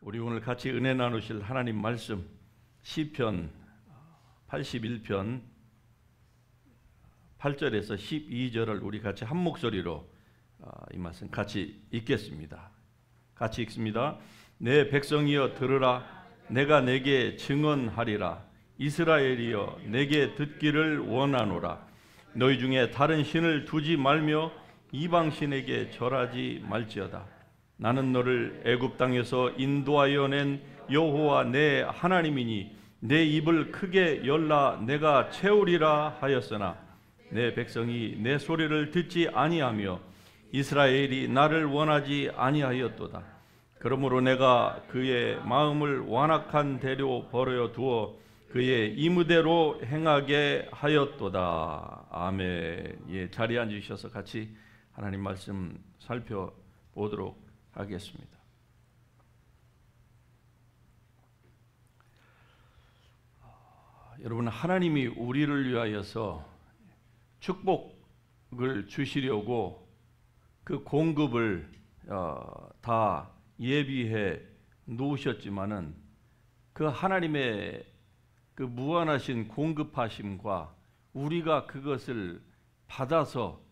우리 오늘 같이 은혜 나누실 하나님 말씀 시편 81편 8절에서 12절을 우리 같이 한 목소리로 이 말씀 같이 읽겠습니다. 같이 읽습니다. 내 백성이여 들으라. 내가 내게 증언하리라. 이스라엘이여 내게 듣기를 원하노라. 너희 중에 다른 신을 두지 말며 이방 신에게 절하지 말지어다. 나는 너를 애굽 땅에서 인도하여 낸 여호와 내 하나님이니 내 입을 크게 열라 내가 채우리라 하였으나 내 백성이 내 소리를 듣지 아니하며 이스라엘이 나를 원하지 아니하였도다. 그러므로 내가 그의 마음을 완악한 대로 버려 두어 그의 이무대로 행하게 하였도다. 아멘. 예, 자리에 앉으셔서 같이 하나님 말씀 살펴보도록 하겠습니다. 여러분, 하나님이 우리를 위하여서 축복을 주시려고 그 공급을 다 예비해 놓으셨지만은 그 하나님의 그 무한하신 공급하심과 우리가 그것을 받아서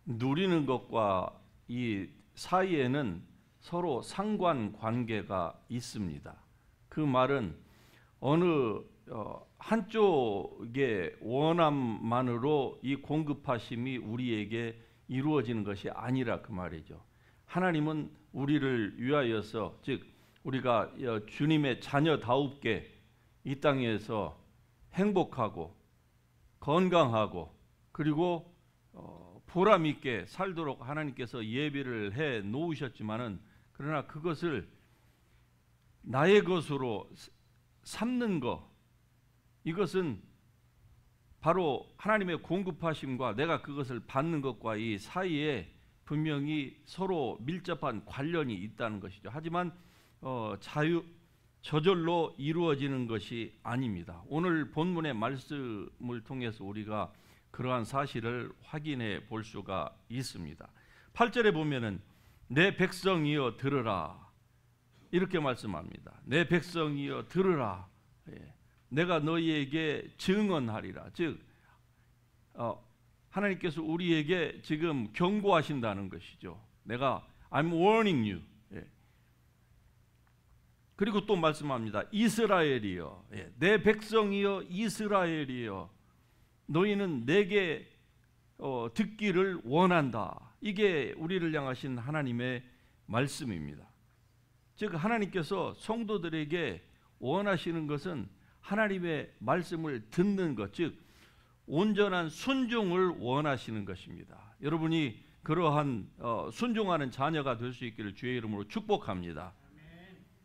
누리는 것과 이 사이에는 서로 상관관계가 있습니다. 그 말은 어느 한쪽의 원함만으로 이 공급하심이 우리에게 이루어지는 것이 아니라 그 말이죠. 하나님은 우리를 위하여서, 즉 우리가 주님의 자녀다웁게 이 땅에서 행복하고 건강하고 그리고 보람 있게 살도록 하나님께서 예비를 해 놓으셨지만은, 그러나 그것을 나의 것으로 삼는 것, 이것은 바로 하나님의 공급하심과 내가 그것을 받는 것과 이 사이에 분명히 서로 밀접한 관련이 있다는 것이죠. 하지만 저절로 이루어지는 것이 아닙니다. 오늘 본문의 말씀을 통해서 우리가 그러한 사실을 확인해 볼 수가 있습니다. 8절에 보면은 내 백성이여 들으라 이렇게 말씀합니다. 내 백성이여 들으라. 내가 너희에게 증언하리라. 즉 하나님께서 우리에게 지금 경고하신다는 것이죠. 내가 I'm warning you. 그리고 또 말씀합니다. 이스라엘이여, 내 백성이여 이스라엘이여 너희는 내게 듣기를 원한다. 이게 우리를 향하신 하나님의 말씀입니다. 즉 하나님께서 성도들에게 원하시는 것은 하나님의 말씀을 듣는 것, 즉 온전한 순종을 원하시는 것입니다. 여러분이 그러한 순종하는 자녀가 될 수 있기를 주의 이름으로 축복합니다.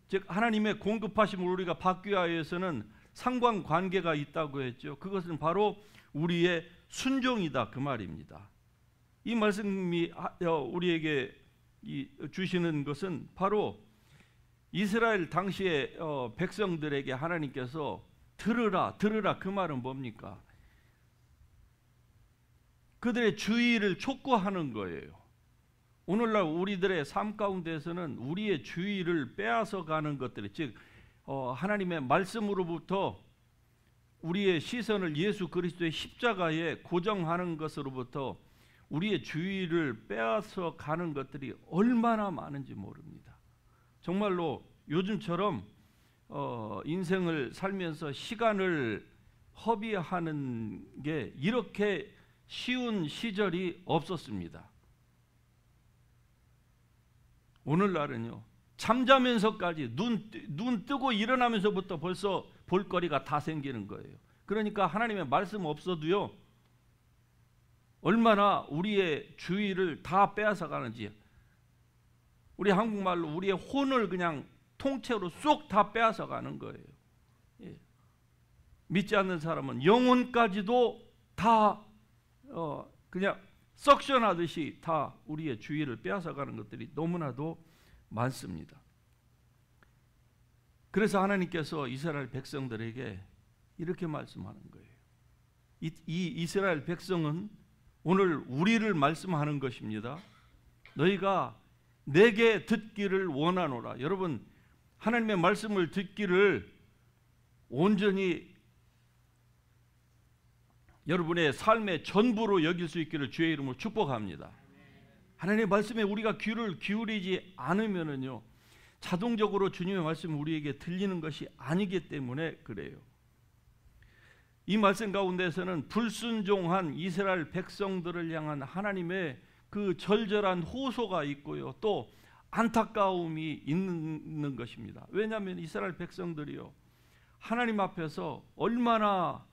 즉 하나님의 공급하심을 우리가 받기 위해서는 상관관계가 있다고 했죠. 그것은 바로 우리의 순종이다 그 말입니다. 이 말씀이 우리에게 주시는 것은 바로 이스라엘 당시의 백성들에게 하나님께서 들으라 들으라 그 말은 뭡니까? 그들의 주의를 촉구하는 거예요. 오늘날 우리들의 삶 가운데서는 우리의 주의를 빼앗아 가는 것들이, 즉 하나님의 말씀으로부터 우리의 시선을 예수 그리스도의 십자가에 고정하는 것으로부터 우리의 주의를 빼앗아 가는 것들이 얼마나 많은지 모릅니다. 정말로 요즘처럼 인생을 살면서 시간을 허비하는 게 이렇게 쉬운 시절이 없었습니다. 오늘날은요, 잠자면서까지 눈 뜨고 일어나면서부터 벌써 볼거리가 다 생기는 거예요. 그러니까 하나님의 말씀 없어도요, 얼마나 우리의 주의를 다 빼앗아 가는지, 우리 한국말로 우리의 혼을 그냥 통째로 쏙 다 빼앗아 가는 거예요. 믿지 않는 사람은 영혼까지도 다 그냥 석션하듯이 다 우리의 주의를 빼앗아 가는 것들이 너무나도 많습니다. 그래서 하나님께서 이스라엘 백성들에게 이렇게 말씀하는 거예요. 이 이스라엘 백성은 오늘 우리를 말씀하는 것입니다. 너희가 내게 듣기를 원하노라. 여러분, 하나님의 말씀을 듣기를 온전히 여러분의 삶의 전부로 여길 수 있기를 주의 이름으로 축복합니다. 하나님의 말씀에 우리가 귀를 기울이지 않으면은요, 자동적으로 주님의 말씀이 우리에게 들리는 것이 아니기 때문에 그래요. 이 말씀 가운데서는 불순종한 이스라엘 백성들을 향한 하나님의 그 절절한 호소가 있고요, 또 안타까움이 있는 것입니다. 왜냐하면 이스라엘 백성들이요, 하나님 앞에서 얼마나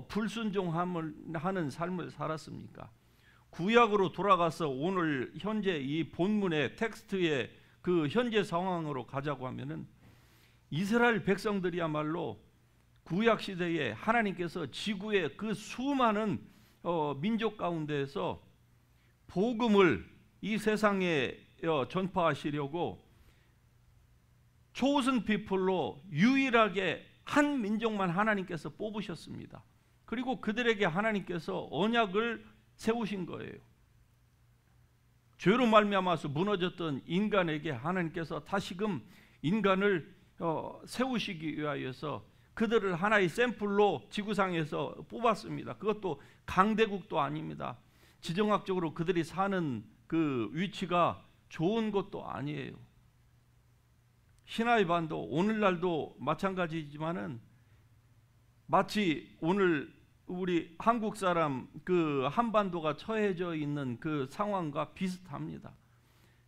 불순종함을 하는 삶을 살았습니까? 구약으로 돌아가서 오늘 현재 이 본문의 텍스트의 그 현재 상황으로 가자고 하면은, 이스라엘 백성들이야말로 구약 시대에 하나님께서 지구의 그 수많은 민족 가운데에서 복음을 이 세상에 전파하시려고 chosen people로 유일하게 한 민족만 하나님께서 뽑으셨습니다. 그리고 그들에게 하나님께서 언약을 세우신 거예요. 죄로 말미암아서 무너졌던 인간에게 하나님께서 다시금 인간을 세우시기 위하여서 그들을 하나의 샘플로 지구상에서 뽑았습니다. 그것도 강대국도 아닙니다. 지정학적으로 그들이 사는 그 위치가 좋은 것도 아니에요. 시나이 반도, 오늘날도 마찬가지지만은 마치 오늘 우리 한국 사람 그 한반도가 처해져 있는 그 상황과 비슷합니다.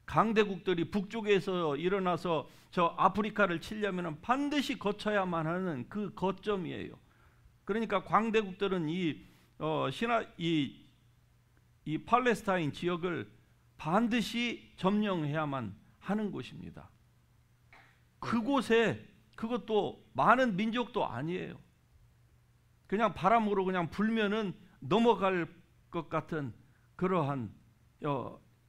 강대국들이 북쪽에서 일어나서 저 아프리카를 치려면 반드시 거쳐야만 하는 그 거점이에요. 그러니까 강대국들은 이 팔레스타인 지역을 반드시 점령해야만 하는 곳입니다. 그곳에, 그것도 많은 민족도 아니에요. 그냥 바람으로 그냥 불면은 넘어갈 것 같은 그러한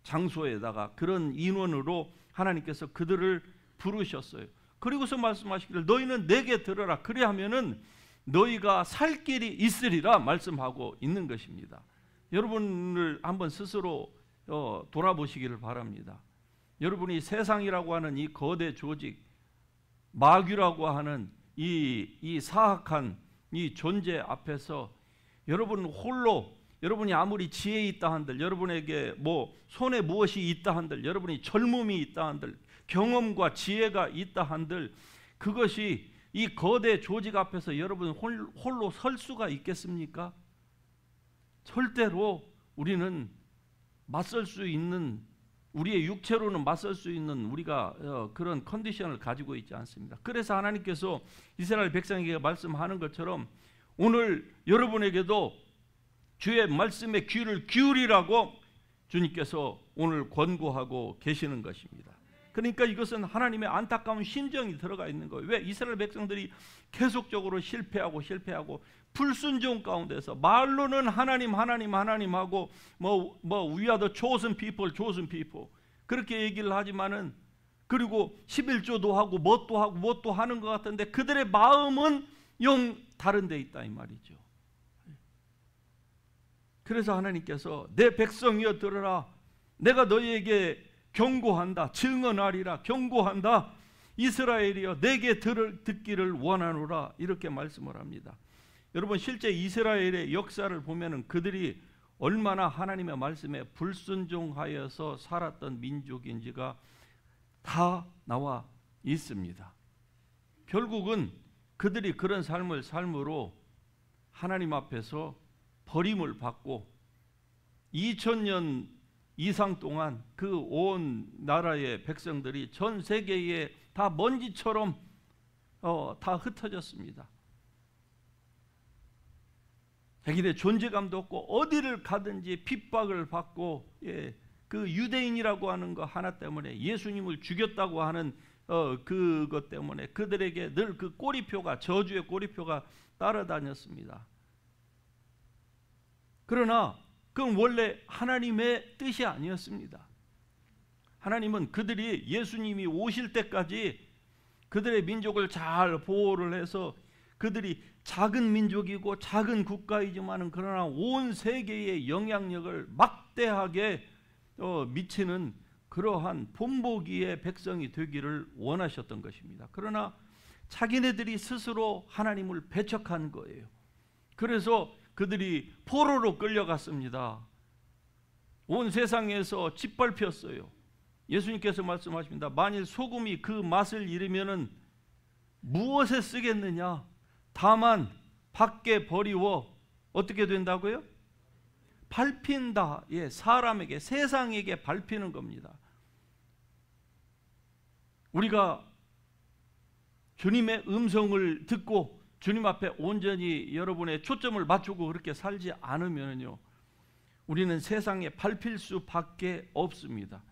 장소에다가 그런 인원으로 하나님께서 그들을 부르셨어요. 그리고서 말씀하시기를 너희는 내게 들어라, 그리하면은 너희가 살 길이 있으리라 말씀하고 있는 것입니다. 여러분을 한번 스스로 돌아보시기를 바랍니다. 여러분이 세상이라고 하는 이 거대 조직, 마귀라고 하는 이 사악한 이 존재 앞에서 여러분 홀로, 여러분이 아무리 지혜 있다 한들, 여러분에게 뭐 손에 무엇이 있다 한들, 여러분이 젊음이 있다 한들, 경험과 지혜가 있다 한들, 그것이 이 거대 조직 앞에서 여러분 홀로 설 수가 있겠습니까? 절대로 우리는 맞설 수 있는, 우리의 육체로는 맞설 수 있는 우리가 그런 컨디션을 가지고 있지 않습니다. 그래서 하나님께서 이스라엘 백성에게 말씀하는 것처럼 오늘 여러분에게도 주의 말씀에 귀를 기울이라고 주님께서 오늘 권고하고 계시는 것입니다. 그러니까 이것은 하나님의 안타까운 심정이 들어가 있는 거예요. 왜? 이스라엘 백성들이 계속적으로 실패하고 불순종 가운데서 말로는 하나님 하고 we are the chosen people 그렇게 얘기를 하지만은, 그리고 11조도 하고 뭣도 하는 것 같은데 그들의 마음은 영 다른 데 있다 이 말이죠. 그래서 하나님께서 내 백성이여 들으라, 내가 너희에게 경고한다, 증언하리라, 경고한다, 이스라엘이여 내게 듣기를 원하노라, 이렇게 말씀을 합니다. 여러분, 실제 이스라엘의 역사를 보면은 그들이 얼마나 하나님의 말씀에 불순종하여서 살았던 민족인지가 다 나와 있습니다. 결국은 그들이 그런 삶을 삶으로 하나님 앞에서 버림을 받고 2000년 이상 동안 그 온 나라의 백성들이 전 세계에 다 먼지처럼 다 흩어졌습니다. 자기네 존재감도 없고 어디를 가든지 핍박을 받고, 그 유대인이라고 하는 거 하나 때문에, 예수님을 죽였다고 하는 그것 때문에 그들에게 늘 그 꼬리표가, 저주의 꼬리표가 따라다녔습니다. 그러나 그건 원래 하나님의 뜻이 아니었습니다. 하나님은 그들이 예수님이 오실 때까지 그들의 민족을 잘 보호를 해서, 그들이 작은 민족이고 작은 국가이지만 그러나 온 세계에 영향력을 막대하게 미치는 그러한 본보기의 백성이 되기를 원하셨던 것입니다. 그러나 자기네들이 스스로 하나님을 배척한 거예요. 그래서 그들이 포로로 끌려갔습니다. 온 세상에서 짓밟혔어요. 예수님께서 말씀하십니다. 만일 소금이 그 맛을 잃으면은 무엇에 쓰겠느냐? 다만 밖에 버리워 어떻게 된다고요? 밟힌다. 예, 사람에게, 세상에게 밟히는 겁니다. 우리가 주님의 음성을 듣고 주님 앞에 온전히 여러분의 초점을 맞추고 그렇게 살지 않으면요, 우리는 세상에 밟힐 수밖에 없습니다.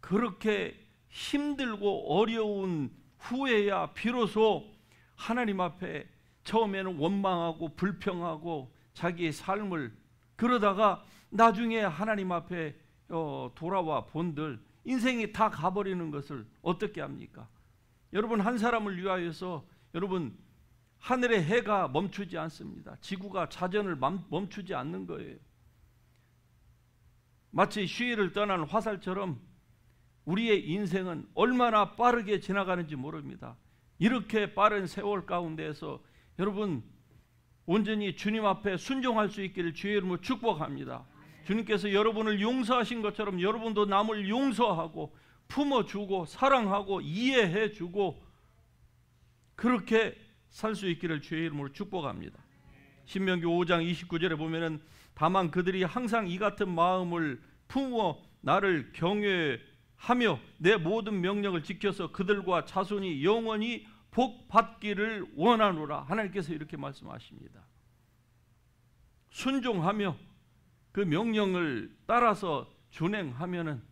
그렇게 힘들고 어려운 후에야 비로소 하나님 앞에 처음에는 원망하고 불평하고 자기의 삶을 그러다가 나중에 하나님 앞에 돌아와 본들 인생이 다 가버리는 것을 어떻게 합니까? 여러분, 한 사람을 위하여서 여러분 하늘의 해가 멈추지 않습니다. 지구가 자전을 멈추지 않는 거예요. 마치 휴일을 떠난 화살처럼 우리의 인생은 얼마나 빠르게 지나가는지 모릅니다. 이렇게 빠른 세월 가운데에서 여러분 온전히 주님 앞에 순종할 수 있기를 주의 이름으로 축복합니다. 주님께서 여러분을 용서하신 것처럼 여러분도 남을 용서하고 품어주고 사랑하고 이해해주고 그렇게 살 수 있기를 주의 이름으로 축복합니다. 신명기 5장 29절에 보면은 다만 그들이 항상 이 같은 마음을 품어 나를 경외하며 내 모든 명령을 지켜서 그들과 자손이 영원히 복 받기를 원하노라. 하나님께서 이렇게 말씀하십니다. 순종하며 그 명령을 따라서 준행하면은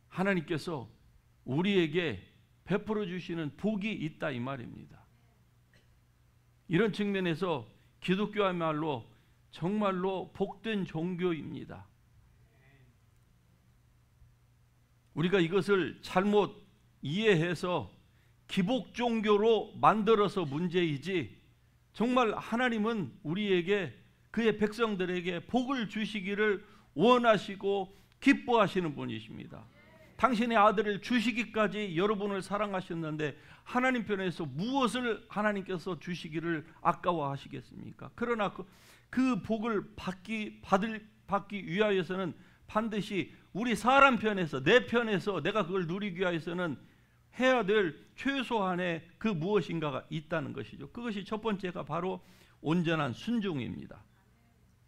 하나님께서 우리에게 베풀어 주시는 복이 있다 이 말입니다. 이런 측면에서 기독교야말로 정말로 복된 종교입니다. 우리가 이것을 잘못 이해해서 기복 종교로 만들어서 문제이지 정말 하나님은 우리에게 그의 백성들에게 복을 주시기를 원하시고 기뻐하시는 분이십니다. 당신의 아들을 주시기까지 여러분을 사랑하셨는데 하나님 편에서 무엇을 하나님께서 주시기를 아까워하시겠습니까? 그러나 그 복을 받기 위하여서는 반드시 우리 사람 편에서 내 편에서 내가 그걸 누리기 위하여서는 해야 될 최소한의 그 무엇인가가 있다는 것이죠. 그것이 첫 번째가 바로 온전한 순종입니다.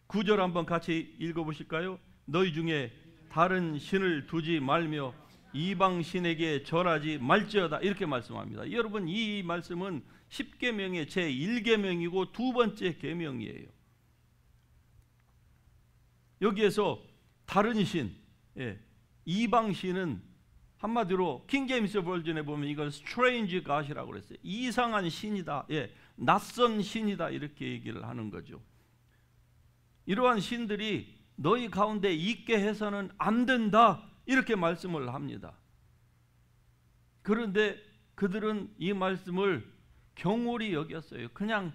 9절 한번 같이 읽어보실까요? 너희 중에 다른 신을 두지 말며 이방 신에게 절하지 말지어다 이렇게 말씀합니다. 여러분, 이 말씀은 10계명의 제1계명이고 두 번째 계명이에요. 여기에서 다른 신, 이방 신은 한마디로 킹제임스 버전에 보면 이걸 strange god이라고 그랬어요. 이상한 신이다, 낯선 신이다 이렇게 얘기를 하는 거죠. 이러한 신들이 너희 가운데 있게 해서는 안 된다 이렇게 말씀을 합니다. 그런데 그들은 이 말씀을 경홀히 여겼어요. 그냥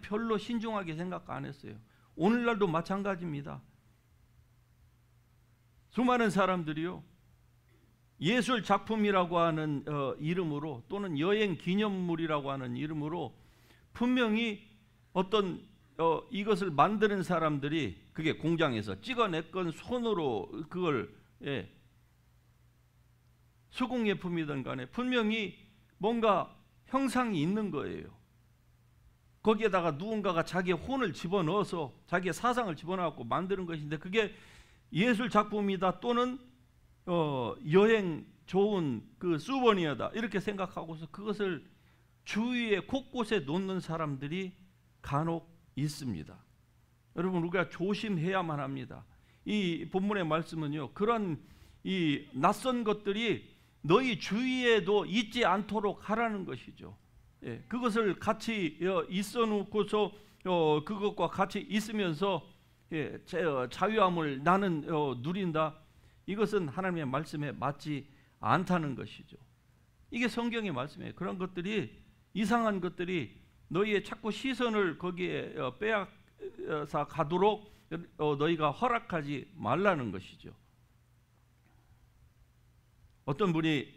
별로 신중하게 생각 안 했어요. 오늘날도 마찬가지입니다. 수많은 사람들이요, 예술 작품이라고 하는 이름으로 또는 여행 기념물이라고 하는 이름으로 분명히 어떤 이것을 만드는 사람들이 그게 공장에서 찍어냈건 손으로 그걸 수공예품이든 간에 분명히 뭔가 형상이 있는 거예요. 거기에다가 누군가가 자기의 혼을 집어넣어서 자기의 사상을 집어넣고 만드는 것인데 그게 예술 작품이다 또는 여행 좋은 그 수버니어다 이렇게 생각하고서 그것을 주위에 곳곳에 놓는 사람들이 간혹 있습니다. 여러분, 우리가 조심해야만 합니다. 이 본문의 말씀은요, 그런 이 낯선 것들이 너희 주위에도 있지 않도록 하라는 것이죠. 그것을 같이 있어 놓고서 그것과 같이 있으면서 자유함을 나는 누린다. 이것은 하나님의 말씀에 맞지 않다는 것이죠. 이게 성경의 말씀이에요. 그런 것들이, 이상한 것들이 너희의 자꾸 시선을 거기에 빼앗아 가도록 너희가 허락하지 말라는 것이죠. 어떤 분이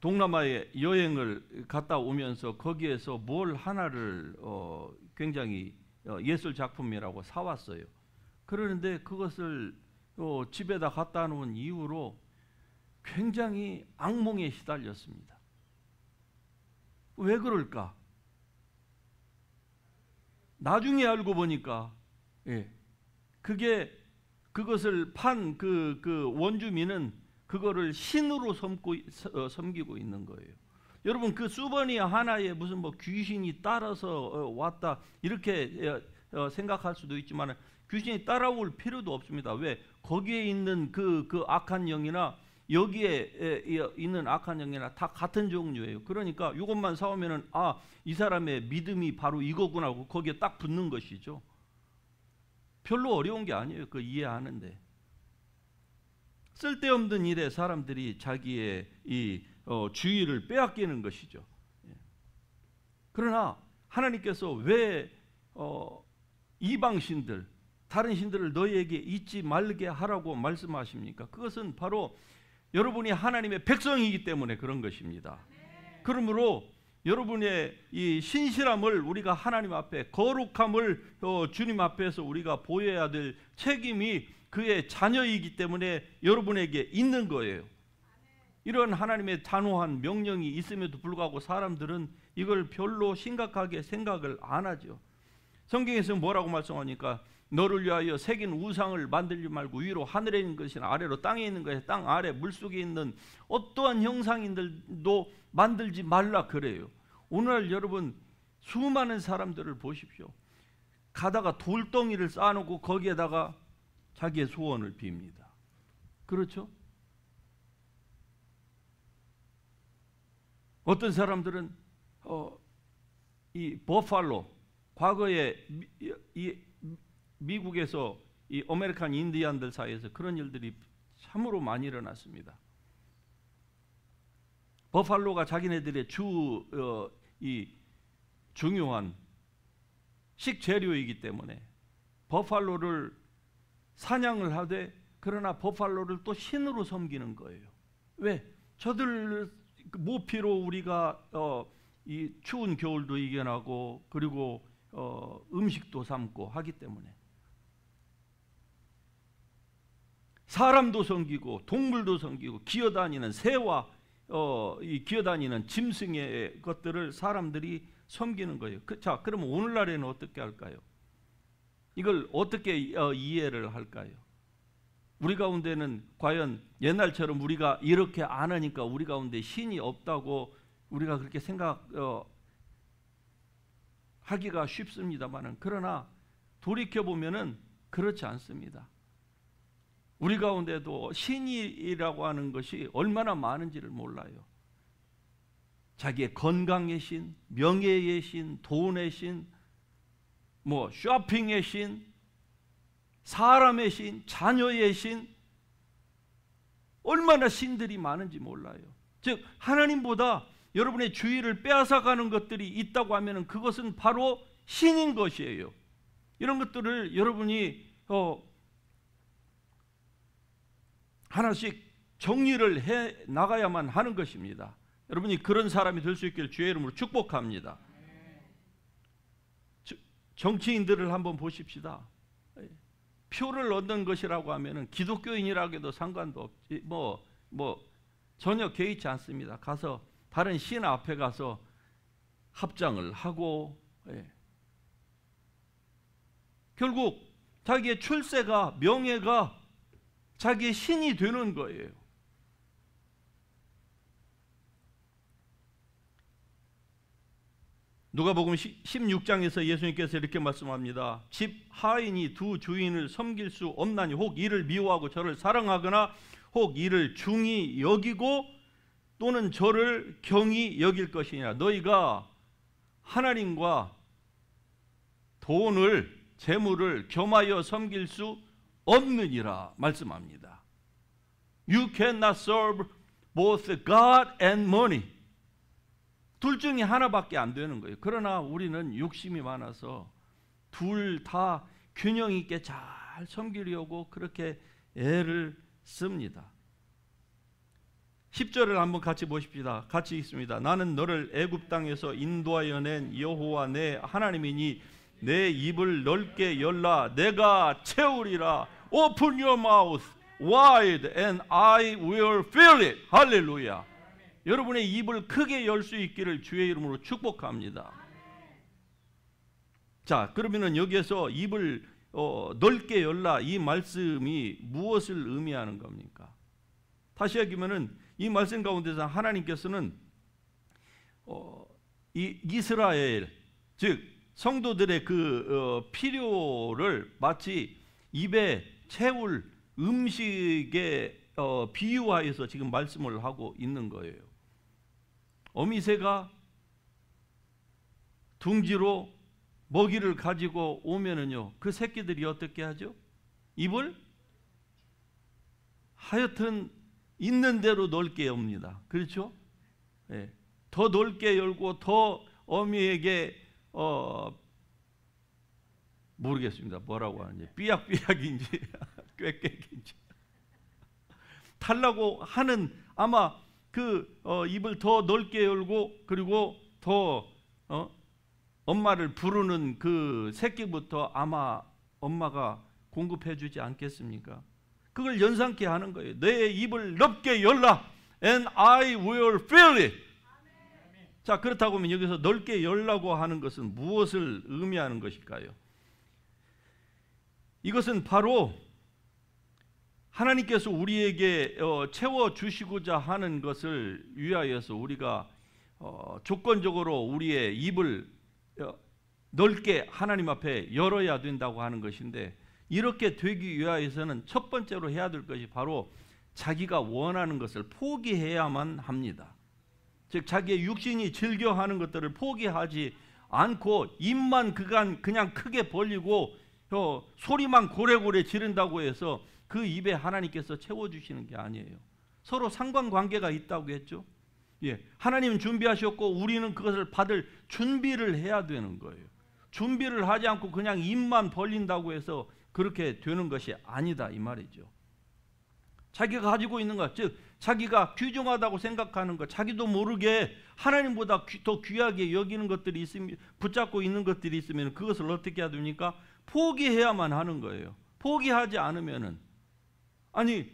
동남아에 여행을 갔다 오면서 거기에서 뭘 하나를 굉장히 예술 작품이라고 사왔어요. 그러는데 그것을 집에다 갖다 놓은 이후로 굉장히 악몽에 시달렸습니다. 왜 그럴까? 나중에 알고 보니까 그것을 판 그 원주민은 그거를 신으로 섬기고 있는 거예요. 여러분, 그 수버니아 하나에 무슨 뭐 귀신이 따라서 왔다 이렇게 생각할 수도 있지만 귀신이 따라올 필요도 없습니다. 왜? 거기에 있는 그 악한 영이나 여기에 있는 악한 영이나 다 같은 종류예요. 그러니까 이것만 사오면은 이 사람의 믿음이 바로 이거구나 하고 거기에 딱 붙는 것이죠. 별로 어려운 게 아니에요. 그거 이해하는데. 쓸데없는 일에 사람들이 자기의 이 주의를 빼앗기는 것이죠. 그러나 하나님께서 왜 이방 신들, 다른 신들을 너희에게 잊지 말게 하라고 말씀하십니까? 그것은 바로 여러분이 하나님의 백성이기 때문에 그런 것입니다. 그러므로 여러분의 이 신실함을 우리가 하나님 앞에, 거룩함을 주님 앞에서 우리가 보여야 될 책임이 그의 자녀이기 때문에 여러분에게 있는 거예요. 이런 하나님의 단호한 명령이 있음에도 불구하고 사람들은 이걸 별로 심각하게 생각을 안 하죠. 성경에서 뭐라고 말씀하니까 너를 위하여 새긴 우상을 만들지 말고 위로 하늘에 있는 것이나 아래로 땅에 있는 것이나 땅 아래 물속에 있는 어떠한 형상인들도 만들지 말라 그래요. 오늘날 여러분 수많은 사람들을 보십시오. 가다가 돌덩이를 쌓아놓고 거기에다가 자기의 소원을 빕니다. 그렇죠? 어떤 사람들은 이 버팔로, 과거에 미국에서 이 아메리칸 인디안들 사이에서 그런 일들이 참으로 많이 일어났습니다. 버팔로가 자기네들의 중요한 식재료이기 때문에 버팔로를 사냥을 하되, 그러나 버팔로를 또 신으로 섬기는 거예요. 왜? 저들 모피로 우리가 이 추운 겨울도 이겨나고 그리고 음식도 삶고 하기 때문에. 사람도 섬기고 동물도 섬기고 기어다니는 새와 이 기어다니는 짐승의 것들을 사람들이 섬기는 거예요. 자, 그러면 오늘날에는 어떻게 할까요? 이걸 어떻게 이해를 할까요? 우리 가운데는 과연 옛날처럼 우리가 이렇게 안 하니까 우리 가운데 신이 없다고 우리가 그렇게 생각하기가 쉽습니다만, 그러나 돌이켜보면은 그렇지 않습니다. 우리 가운데도 신이라고 하는 것이 얼마나 많은지를 몰라요. 자기의 건강의 신, 명예의 신, 돈의 신, 뭐 쇼핑의 신, 사람의 신, 자녀의 신, 얼마나 신들이 많은지 몰라요. 즉 하나님보다 여러분의 주의를 빼앗아가는 것들이 있다고 하면 그것은 바로 신인 것이에요. 이런 것들을 여러분이 하나씩 정리를 해 나가야만 하는 것입니다. 여러분이 그런 사람이 될 수 있기를 주의 이름으로 축복합니다. 정치인들을 한번 보십시다. 표를 얻는 것이라고 하면은 기독교인이라고 해도 상관도 없지, 전혀 개의치 않습니다. 가서 다른 신 앞에 가서 합장을 하고, 결국 자기의 출세가, 명예가 자기의 신이 되는 거예요. 누가복음 16장에서 예수님께서 이렇게 말씀합니다. 집 하인이 두 주인을 섬길 수 없나니 혹 이를 미워하고 저를 사랑하거나 혹 이를 중히 여기고 또는 저를 경히 여길 것이냐. 너희가 하나님과 돈을, 재물을 겸하여 섬길 수 없느니라 말씀합니다. You cannot serve both God and money. 둘 중에 하나밖에 안 되는 거예요. 그러나 우리는 욕심이 많아서 둘 다 균형 있게 잘 섬기려고 그렇게 애를 씁니다. 10절을 한번 같이 보십시다. 같이 읽습니다. 나는 너를 애굽 땅에서 인도하여 낸 여호와 내 하나님이니 내 입을 넓게 열라 내가 채우리라. Open your mouth wide and I will fill it. 할렐루야. 여러분의 입을 크게 열 수 있기를 주의 이름으로 축복합니다. 자, 그러면은 여기에서 입을 넓게 열라 이 말씀이 무엇을 의미하는 겁니까? 다시 얘기하면은 이 말씀 가운데서 하나님께서는 이 이스라엘 즉 성도들의 그 필요를 마치 입에 채울 음식에 비유하여서 지금 말씀을 하고 있는 거예요. 어미새가 둥지로 먹이를 가지고 오면은요, 그 새끼들이 어떻게 하죠? 입을 하여튼 있는 대로 넓게 엽니다. 그렇죠? 예. 더 넓게 열고 더 어미에게 모르겠습니다. 뭐라고 하는지 삐약삐약인지 꾀꾀인지 달라고 하는 아마 그 입을 더 넓게 열고 그리고 더 엄마를 부르는 그 새끼부터 아마 엄마가 공급해 주지 않겠습니까? 그걸 연상케 하는 거예요. 내 입을 넓게 열라 and I will fill it. 자, 그렇다고 하면 여기서 넓게 열라고 하는 것은 무엇을 의미하는 것일까요? 이것은 바로 하나님께서 우리에게 채워주시고자 하는 것을 위하여서 우리가 조건적으로 우리의 입을 넓게 하나님 앞에 열어야 된다고 하는 것인데, 이렇게 되기 위하여서는 첫 번째로 해야 될 것이 바로 자기가 원하는 것을 포기해야만 합니다. 즉 자기의 육신이 즐겨하는 것들을 포기하지 않고 입만 그냥 크게 벌리고 소리만 고래고래 지른다고 해서 그 입에 하나님께서 채워주시는 게 아니에요. 서로 상관관계가 있다고 했죠. 예, 하나님은 준비하셨고 우리는 그것을 받을 준비를 해야 되는 거예요. 준비를 하지 않고 그냥 입만 벌린다고 해서 그렇게 되는 것이 아니다 이 말이죠. 자기가 가지고 있는 것, 즉 자기가 귀중하다고 생각하는 것, 자기도 모르게 하나님보다 더 귀하게 여기는 것들이 있으면, 붙잡고 있는 것들이 있으면 그것을 어떻게 해야 됩니까? 포기해야만 하는 거예요. 포기하지 않으면은, 아니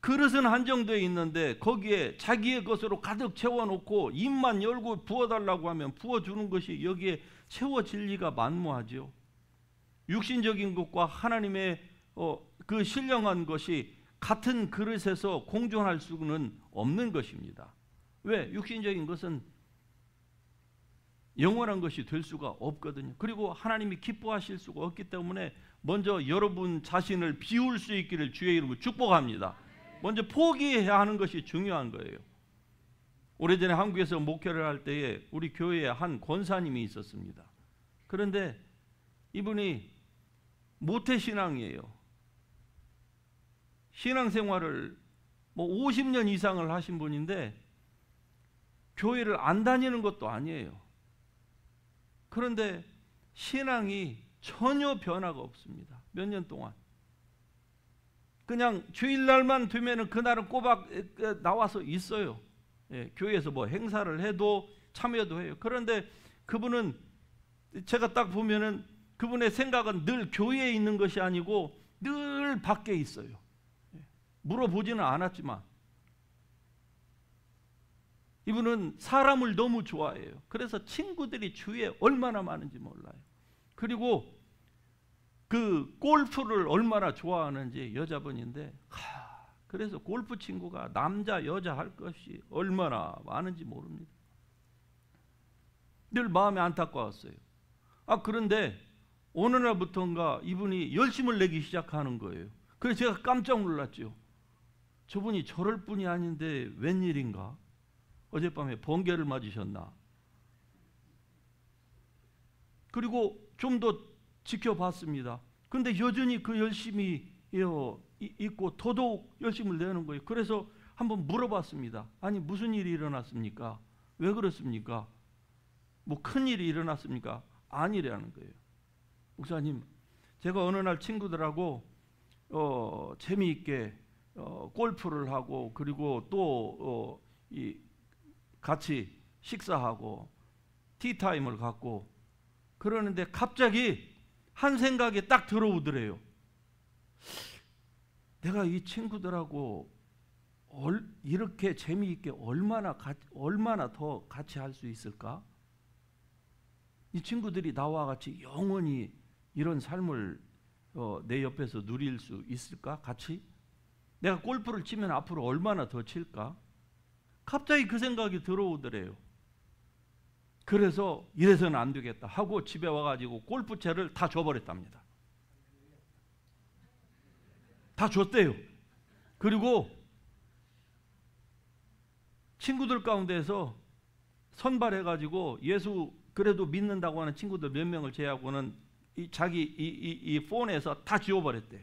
그릇은 한정되어 있는데 거기에 자기의 것으로 가득 채워놓고 입만 열고 부어달라고 하면 부어주는 것이 여기에 채워질 리가 만무하죠. 육신적인 것과 하나님의 그 신령한 것이 같은 그릇에서 공존할 수는 없는 것입니다. 왜? 육신적인 것은 영원한 것이 될 수가 없거든요. 그리고 하나님이 기뻐하실 수가 없기 때문에 먼저 여러분 자신을 비울 수 있기를 주의 이름으로 축복합니다. 먼저 포기해야 하는 것이 중요한 거예요. 오래전에 한국에서 목회를 할 때에 우리 교회에 한 권사님이 있었습니다. 그런데 이분이 모태신앙이에요. 신앙생활을 50년 이상을 하신 분인데 교회를 안 다니는 것도 아니에요. 그런데 신앙이 전혀 변화가 없습니다. 몇 년 동안. 그냥 주일날만 되면은 그날은 꼬박 나와서 있어요. 예, 교회에서 뭐 행사를 해도 참여도 해요. 그런데 그분은 제가 딱 보면은 그분의 생각은 늘 교회에 있는 것이 아니고 늘 밖에 있어요. 예, 물어보지는 않았지만 이분은 사람을 너무 좋아해요. 그래서 친구들이 주위에 얼마나 많은지 몰라요. 그리고 그 골프를 얼마나 좋아하는지 여자분인데 그래서 골프 친구가 남자 여자 할 것이 얼마나 많은지 모릅니다. 늘 마음이 안타까웠어요. 그런데 어느 날부터인가 이분이 열심을 내기 시작하는 거예요. 그래서 제가 깜짝 놀랐죠. 저분이 저럴 분이 아닌데 웬일인가? 어젯밤에 번개를 맞으셨나? 그리고 좀 더 지켜봤습니다. 그런데 여전히 그 열심이 있고 더더욱 열심을 내는 거예요. 그래서 한번 물어봤습니다. 아니 무슨 일이 일어났습니까? 왜 그렇습니까? 뭐 큰 일이 일어났습니까? 아니라는 거예요. 목사님, 제가 어느 날 친구들하고 재미있게 골프를 하고 그리고 또 같이 식사하고 티타임을 갖고 그러는데 갑자기 한 생각이 딱 들어오더래요. 내가 이 친구들하고 이렇게 재미있게 얼마나 더 같이 할 수 있을까? 이 친구들이 나와 같이 영원히 이런 삶을 내 옆에서 누릴 수 있을까? 같이? 내가 골프를 치면 앞으로 얼마나 더 칠까? 갑자기 그 생각이 들어오더래요. 그래서 이래서는 안 되겠다 하고 집에 와가지고 골프채를 다 줘버렸답니다. 다 줬대요. 그리고 친구들 가운데서 선발해가지고 예수 그래도 믿는다고 하는 친구들 몇 명을 제외하고는 자기 이 폰에서 다 지워버렸대요.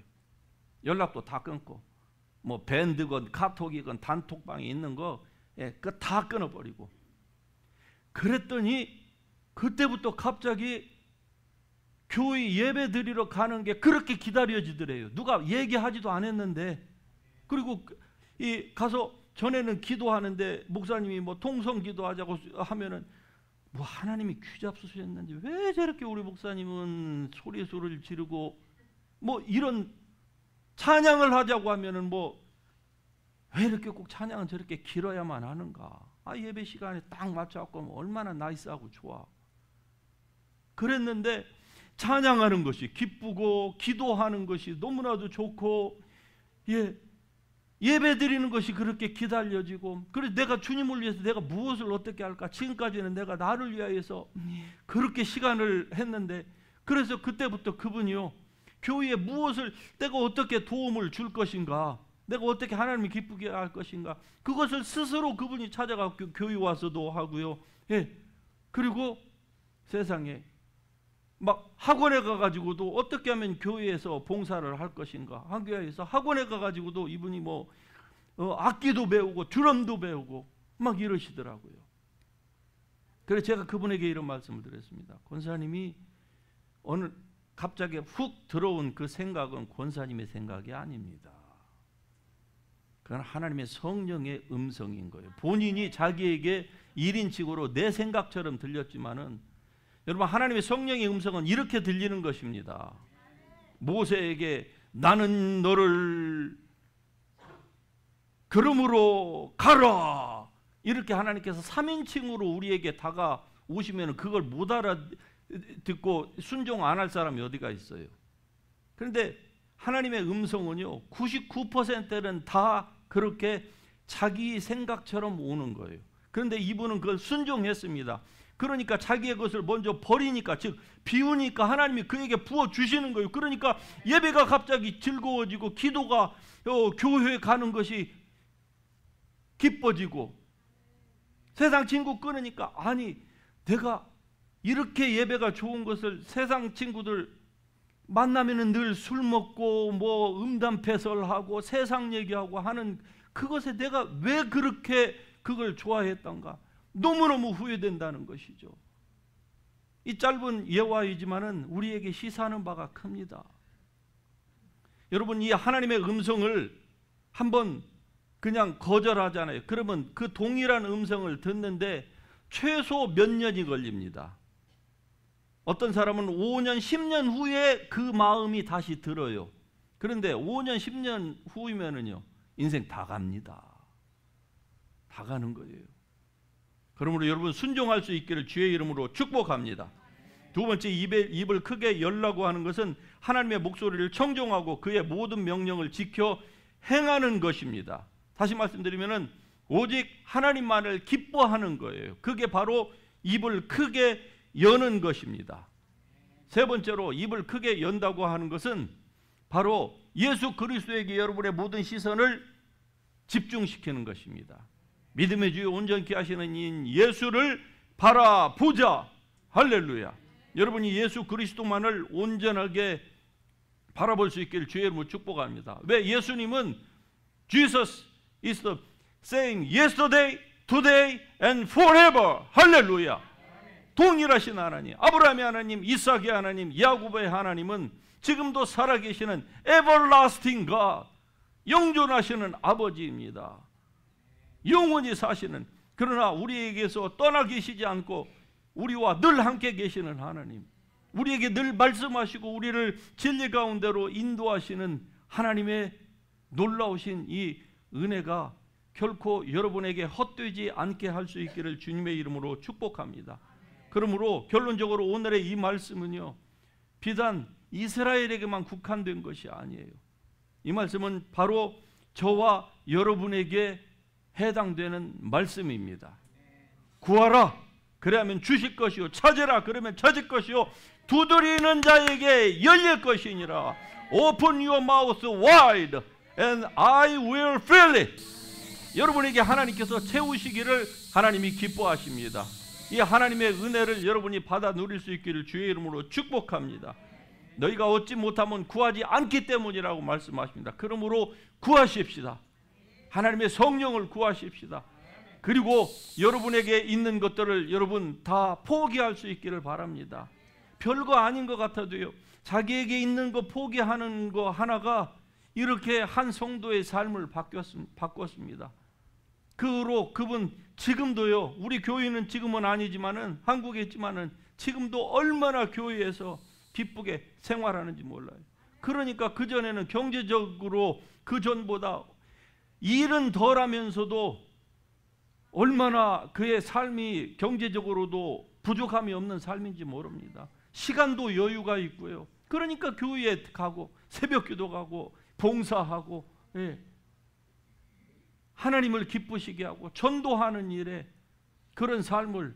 연락도 다 끊고 뭐 밴드건 카톡이건 단톡방에 있는 거 그거 다 끊어버리고 그랬더니 그때부터 갑자기 교회 예배 드리러 가는 게 그렇게 기다려지더래요. 누가 얘기하지도 않았는데. 그리고 가서 전에는 기도하는데 목사님이 뭐 통성 기도하자고 하면은 뭐 하나님이 귀잡수셨는지 왜 저렇게 우리 목사님은 소리를 지르고 뭐 이런 찬양을 하자고 하면은 뭐 왜 이렇게 꼭 찬양은 저렇게 길어야만 하는가? 예배 시간에 딱 맞춰갖고 얼마나 나이스하고 좋아. 그랬는데 찬양하는 것이 기쁘고 기도하는 것이 너무나도 좋고 예배 드리는 것이 그렇게 기다려지고 그래서 내가 주님을 위해서 내가 무엇을 어떻게 할까? 지금까지는 내가 나를 위하여서 그렇게 시간을 했는데 그래서 그때부터 그분이요 교회에 무엇을 내가 어떻게 도움을 줄 것인가? 내가 어떻게 하나님을 기쁘게 할 것인가? 그것을 스스로 그분이 찾아가고 교회 와서도 하고요. 그리고 세상에 막 학원에 가가지고도 어떻게 하면 교회에서 봉사를 할 것인가? 학교에서 학원에 가가지고도 이분이 뭐 악기도 배우고 드럼도 배우고 막 이러시더라고요. 그래서 제가 그분에게 이런 말씀을 드렸습니다. 권사님이 오늘 갑자기 훅 들어온 그 생각은 권사님의 생각이 아닙니다. 그건 하나님의 성령의 음성인 거예요. 본인이 자기에게 1인칭으로 내 생각처럼 들렸지만은 여러분 하나님의 성령의 음성은 이렇게 들리는 것입니다. 모세에게 나는 너를 그러므로 가라 이렇게 하나님께서 3인칭으로 우리에게 다가오시면 그걸 못 알아듣고 순종 안 할 사람이 어디가 있어요. 그런데 하나님의 음성은요 99%는 다 그렇게 자기 생각처럼 오는 거예요. 그런데 이분은 그걸 순종했습니다. 그러니까 자기의 것을 먼저 버리니까 즉 비우니까 하나님이 그에게 부어주시는 거예요. 그러니까 예배가 갑자기 즐거워지고 기도가 교회에 가는 것이 기뻐지고 세상 친구 끊으니까 아니 내가 이렇게 예배가 좋은 것을 세상 친구들 만나면은 늘 술 먹고 뭐 음담패설하고 세상 얘기하고 하는 그것에 내가 왜 그렇게 그걸 좋아했던가 너무너무 후회된다는 것이죠. 이 짧은 예화이지만은 우리에게 시사하는 바가 큽니다. 여러분 이 하나님의 음성을 한번 그냥 거절하잖아요. 그러면 그 동일한 음성을 듣는데 최소 몇 년이 걸립니다. 어떤 사람은 5년, 10년 후에 그 마음이 다시 들어요. 그런데 5년, 10년 후이면은요, 인생 다 갑니다. 다 가는 거예요. 그러므로 여러분 순종할 수 있기를 주의 이름으로 축복합니다. 두 번째 입을 크게 열라고 하는 것은 하나님의 목소리를 청종하고 그의 모든 명령을 지켜 행하는 것입니다. 다시 말씀드리면은 오직 하나님만을 기뻐하는 거예요. 그게 바로 입을 크게 여는 것입니다. 세 번째로 입을 크게 연다고 하는 것은 바로 예수 그리스도에게 여러분의 모든 시선을 집중시키는 것입니다. 믿음의 주여 온전케 하시는 이인 예수를 바라보자. 할렐루야. 여러분이 예수 그리스도만을 온전하게 바라볼 수 있기를 주의 이름으로 축복합니다. 왜? 예수님은 Jesus is the same yesterday, today and forever. 할렐루야. 동일하신 하나님, 아브라함의 하나님, 이삭의 하나님, 야곱의 하나님은 지금도 살아계시는 everlasting God, 영존하시는 아버지입니다. 영원히 사시는, 그러나 우리에게서 떠나 계시지 않고 우리와 늘 함께 계시는 하나님, 우리에게 늘 말씀하시고 우리를 진리 가운데로 인도하시는 하나님의 놀라우신 이 은혜가 결코 여러분에게 헛되지 않게 할 수 있기를 주님의 이름으로 축복합니다. 그러므로 결론적으로 오늘의 이 말씀은요, 비단 이스라엘에게만 국한된 것이 아니에요. 이 말씀은 바로 저와 여러분에게 해당되는 말씀입니다. 구하라, 그래야면 주실 것이요, 찾으라, 그러면 찾을 것이요, 두드리는 자에게 열릴 것이니라. Open your mouth wide and I will fill it. 여러분에게 하나님께서 채우시기를 하나님이 기뻐하십니다. 이 하나님의 은혜를 여러분이 받아 누릴 수 있기를 주의 이름으로 축복합니다. 너희가 얻지 못하면 구하지 않기 때문이라고 말씀하십니다. 그러므로 구하십시다. 하나님의 성령을 구하십시다. 그리고 여러분에게 있는 것들을 여러분 다 포기할 수 있기를 바랍니다. 별거 아닌 것 같아도요, 자기에게 있는 거 포기하는 거 하나가 이렇게 한 성도의 삶을 바꿨습니다. 그로 그분 지금도요, 우리 교회는 지금은 아니지만은, 한국에 있지만은 지금도 얼마나 교회에서 기쁘게 생활하는지 몰라요. 그러니까 그전에는 경제적으로 그전보다 일은 덜하면서도 얼마나 그의 삶이 경제적으로도 부족함이 없는 삶인지 모릅니다. 시간도 여유가 있고요. 그러니까 교회에 가고 새벽기도 가고 봉사하고, 예, 하나님을 기쁘시게 하고 전도하는 일에 그런 삶을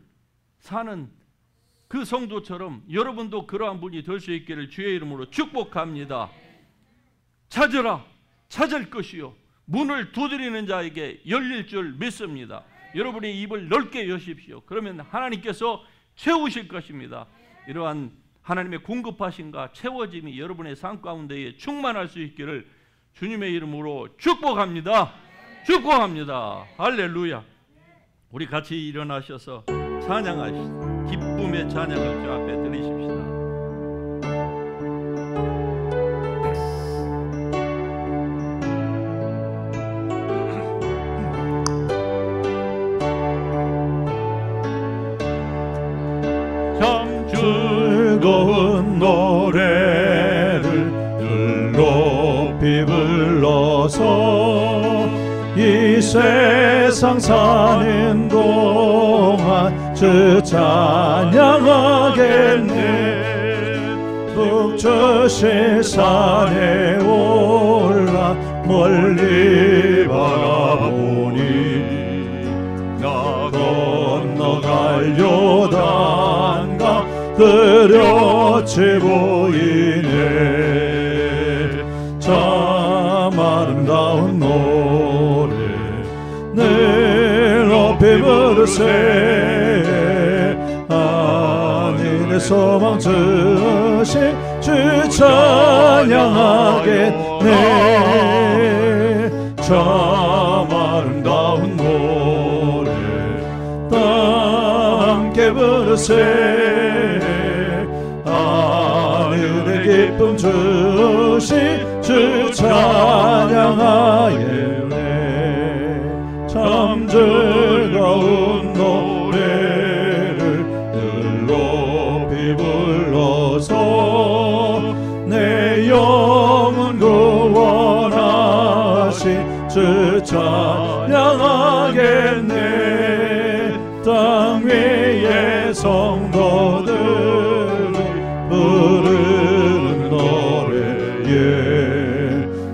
사는 그 성도처럼 여러분도 그러한 분이 될 수 있기를 주의 이름으로 축복합니다. 찾으라, 찾을 것이요, 문을 두드리는 자에게 열릴 줄 믿습니다. 여러분의 입을 넓게 여십시오. 그러면 하나님께서 채우실 것입니다. 이러한 하나님의 공급하심과 채워짐이 여러분의 삶 가운데에 충만할 수 있기를 주님의 이름으로 축복합니다. 축복합니다. 할렐루야. 우리 같이 일어나셔서 찬양하시다. 기쁨의 찬양을 주 앞에 드리십시다. 참 즐거운 노래를 늘 높이 불러서 이 세상 사는 동안 주 찬양하겠네. 북저시 산에 올라 멀리 바라보니 나 건너갈 요단강 그렇지 보이네. 참 아름다운 노래 늘 높이 부르세. 하늘의 소망 주신 주 찬양하겠네. 참 아름다운 노래 다 함께 부르세. 하늘의 기쁨 주신 주 찬양하겠네. 참 즐거운 노래를 늘 높이 불러서 내 영혼 구원하신 주 찬양하겠네. 땅 위의 성도들이 부르는 노래에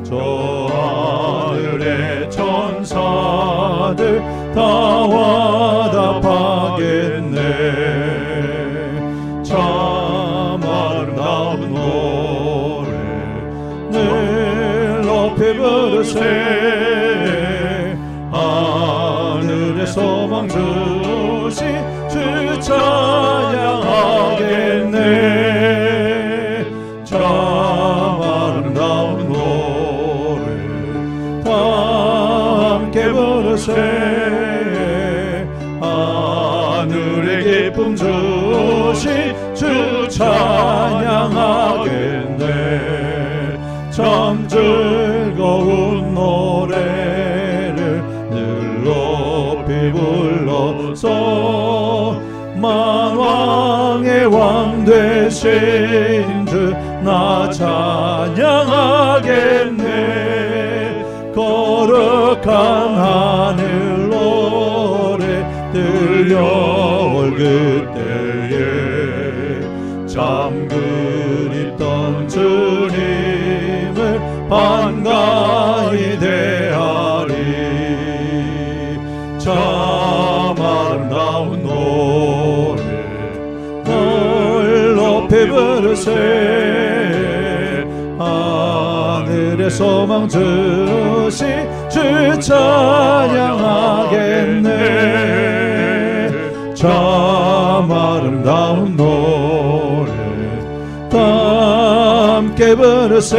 저 하늘의 천사들 다 와답하겠네. 참 아름다운 노래 늘 높이 부르세. 하늘의 소망 주신 주 찬양하겠네. 참 아름다운 노래 다 함께 부르세. 하늘의 기쁨 주신 주 찬양하겠네. 참 즐거운 노래를 늘 높이 불러서 만왕의 왕 되신 주 나 찬양하겠네. 거룩한 하늘 노래 들려올 그때에 참 그립던 주님을 반가이 대하리. 참 아름다운 노래 널 높이 부르세. 하늘의 소망 주신 주 찬양하겠네. 참 아름다운 노래 함께 부르세.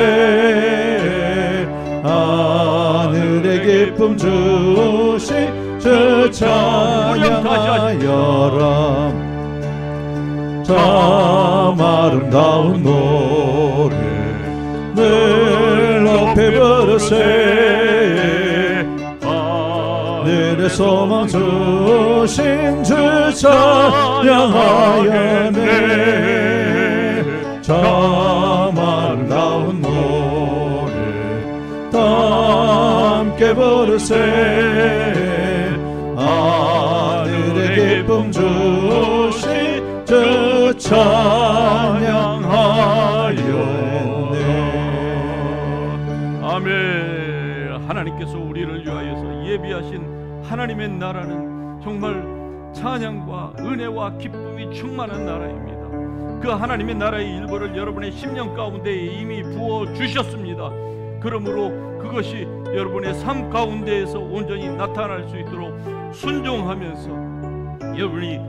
하늘의 기쁨 주신 주 찬양하여라. 참 아름다운 노래 늘 높이 부르세. 하늘의 소망 주신 주 찬양하여네. 참 아름다운 노래 함께 부르세. 하늘의 기쁨 주신 주 찬양하여네. 아멘. 하나님께서 우리를 위하여서 예비하신 하나님의 나라는 정말 찬양과 은혜와 기쁨이 충만한 나라입니다. 그 하나님의 나라의 일부를 여러분의 심령 가운데 이미 부어주셨습니다. 그러므로 그것이 여러분의 삶 가운데에서 온전히 나타날 수 있도록 순종하면서 여러분이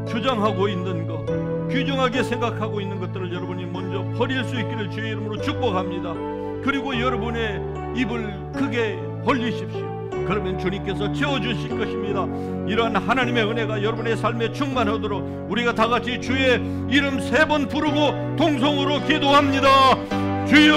주장하고 있는 것, 귀중하게 생각하고 있는 것들을 여러분이 먼저 버릴 수 있기를 주의 이름으로 축복합니다. 그리고 여러분의 입을 크게 벌리십시오. 그러면 주님께서 채워주실 것입니다. 이러한 하나님의 은혜가 여러분의 삶에 충만하도록 우리가 다같이 주의 이름 3번 부르고 동성으로 기도합니다. 주여